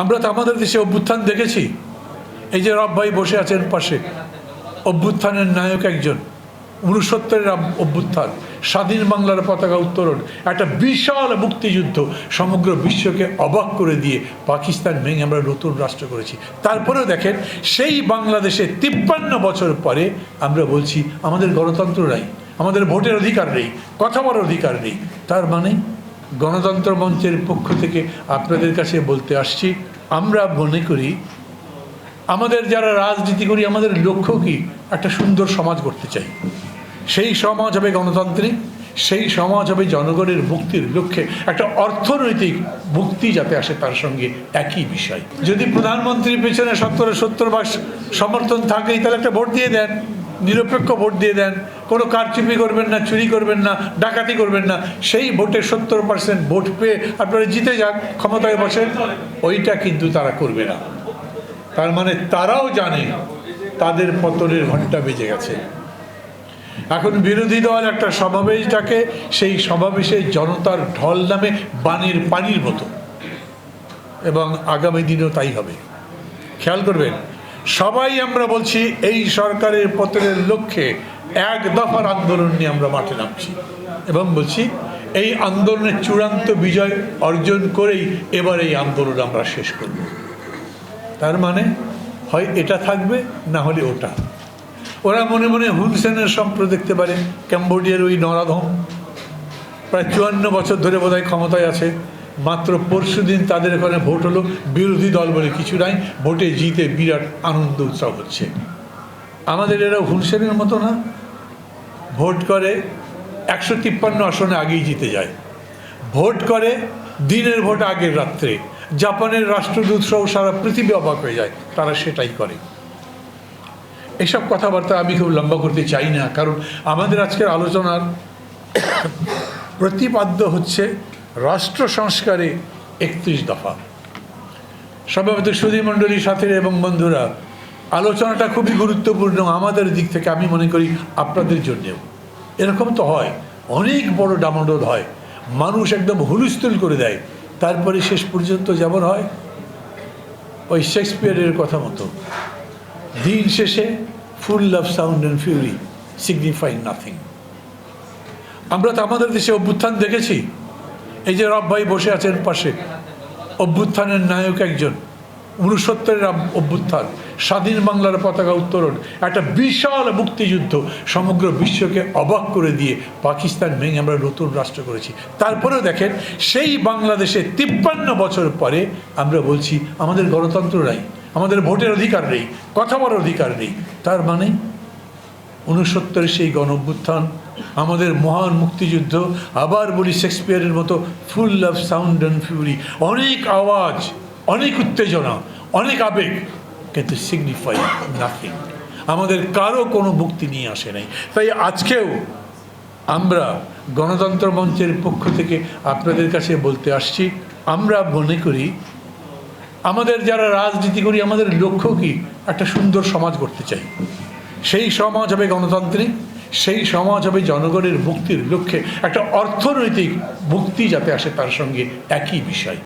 আমরা তো আমাদের দেশে অভ্যুত্থান দেখেছি। এই যে রব ভাই বসে আছেন পাশে, অভ্যুত্থানের নায়ক একজন। 69-এর অভ্যুত্থান, স্বাধীন বাংলার পতাকা উত্তোলন, একটা বিশাল মুক্তিযুদ্ধ সমগ্র বিশ্বকে অবাক করে দিয়ে পাকিস্তান ভেঙে আমরা নতুন রাষ্ট্র করেছি। তারপরেও দেখেন, সেই বাংলাদেশে 53 বছর পরে আমরা বলছি আমাদের গণতন্ত্র নাই, আমাদের ভোটের অধিকার নেই, কথা বলার অধিকার নেই। তার মানে গণতন্ত্র মঞ্চের পক্ষ থেকে আপনাদের কাছে বলতে আসছি, আমরা মনে করি আমাদের যারা রাজনীতি করি, আমাদের লক্ষ্য কি? একটা সুন্দর সমাজ করতে চাই। সেই সমাজ হবে গণতান্ত্রিক, সেই সমাজ হবে জনগণের মুক্তির লক্ষ্যে একটা অর্থনৈতিক মুক্তি যাতে আসে, তার সঙ্গে একই বিষয়। যদি প্রধানমন্ত্রীর পেছনে 70-70 সমর্থন থাকেই, তাহলে একটা ভোট দিয়ে দেন, নিরপেক্ষ ভোট দিয়ে দেন, কোনো কারচুপি করবেন না, চুরি করবেন না, ডাকাতি করবেন না। সেই ভোটে 70% ভোট পেয়ে আপনারা জিতে যান, ক্ষমতায় বসেন। ওইটা কিন্তু তারা করবে না। তার মানে তারাও জানে তাদের পতনের ঘণ্টা বেজে গেছে। এখন বিরোধী দল একটা সমাবেশ ডাকে, সেই সমাবেশে জনতার ঢল নামে বানের পানির মতো, এবং আগামী দিনেও তাই হবে। খেয়াল করবেন, সবাই আমরা বলছি এই সরকারের পতনের লক্ষ্যে এক দফার আন্দোলন নিয়ে আমরা মাঠে নামছি, এবং বলছি এই আন্দোলনের চূড়ান্ত বিজয় অর্জন করেই এবার এই আন্দোলন আমরা শেষ করব। তার মানে হয় এটা থাকবে, না হলে ওটা। ওরা মনে মনে হুন সেনের স্বপ্ন দেখতে পারে, ক্যাম্বোডিয়ার ওই নরাধম, প্রায় 54 বছর ধরে বোধহয় ক্ষমতায় আছে। মাত্র পরশুদিন তাদের এখানে ভোট হলো, বিরোধী দল বলে কিছু নাই, ভোটে জিতে বিরাট আনন্দ উৎসব হচ্ছে। আমাদের এরা হুন সেনের মতো না, ভোট করে 153 আসনে আগেই জিতে যায়, ভোট করে দিনের ভোট আগের রাত্রে। জাপানের রাষ্ট্রদূত সহ সারা পৃথিবী অবাক হয়ে যায়, তারা সেটাই করে। এসব কথাবার্তা আমি খুব লম্বা করতে চাই না, কারণ আমাদের আজকের আলোচনার প্রতিপাদ্য হচ্ছে রাষ্ট্র সংস্কারে 31 দফা। সভাপতি সুধীমণ্ডলী, সাথী এবং বন্ধুরা, আলোচনাটা খুবই গুরুত্বপূর্ণ আমাদের দিক থেকে, আমি মনে করি আপনাদের জন্যেও। এরকম তো হয়, অনেক বড় ডামাডোল হয়, মানুষ একদম হুলস্থুল করে দেয়, তারপরে শেষ পর্যন্ত যেমন হয় ওই শেক্সপিয়ারের কথা মতো, দিন শেষে full of sound and Fury signifying nothing. আমরা তো আমাদের দেশে অভ্যুত্থান দেখেছি। এই যে রব ভাই বসে আছেন পাশে, অভ্যুত্থানের নায়ক একজন। 69-এর অভ্যুত্থান, স্বাধীন বাংলার পতাকা উত্তোলন, একটা বিশাল মুক্তিযুদ্ধ সমগ্র বিশ্বকে অবাক করে দিয়ে পাকিস্তান ভেঙে আমরা নতুন রাষ্ট্র করেছি। তারপরেও দেখেন, সেই বাংলাদেশে 53 বছর পরে আমরা বলছি আমাদের গণতন্ত্র নাই, আমাদের ভোটের অধিকার নেই, কথা বলার অধিকার নেই। তার মানে 69-এর সেই গণ অভ্যুত্থান, আমাদের মহান মুক্তিযুদ্ধ, আবার বলি শেক্সপিয়ারের মতো full of sound and Fury, অনেক আওয়াজ, অনেক উত্তেজনা, অনেক আবেগ, কিন্তু সিগনিফাই নাথিং। আমাদের কারো কোনো মুক্তি নিয়ে আসে নাই। তাই আজকেও আমরা গণতন্ত্র মঞ্চের পক্ষ থেকে আপনাদের কাছে বলতে আসছি, আমরা মনে করি আমাদের যারা রাজনীতি করি, আমাদের লক্ষ্য কি? একটা সুন্দর সমাজ করতে চাই। সেই সমাজ হবে গণতান্ত্রিক, সেই সমাজ হবে জনগণের মুক্তির লক্ষ্যে একটা অর্থনৈতিক মুক্তি যাতে আসে, তার সঙ্গে একই বিষয়।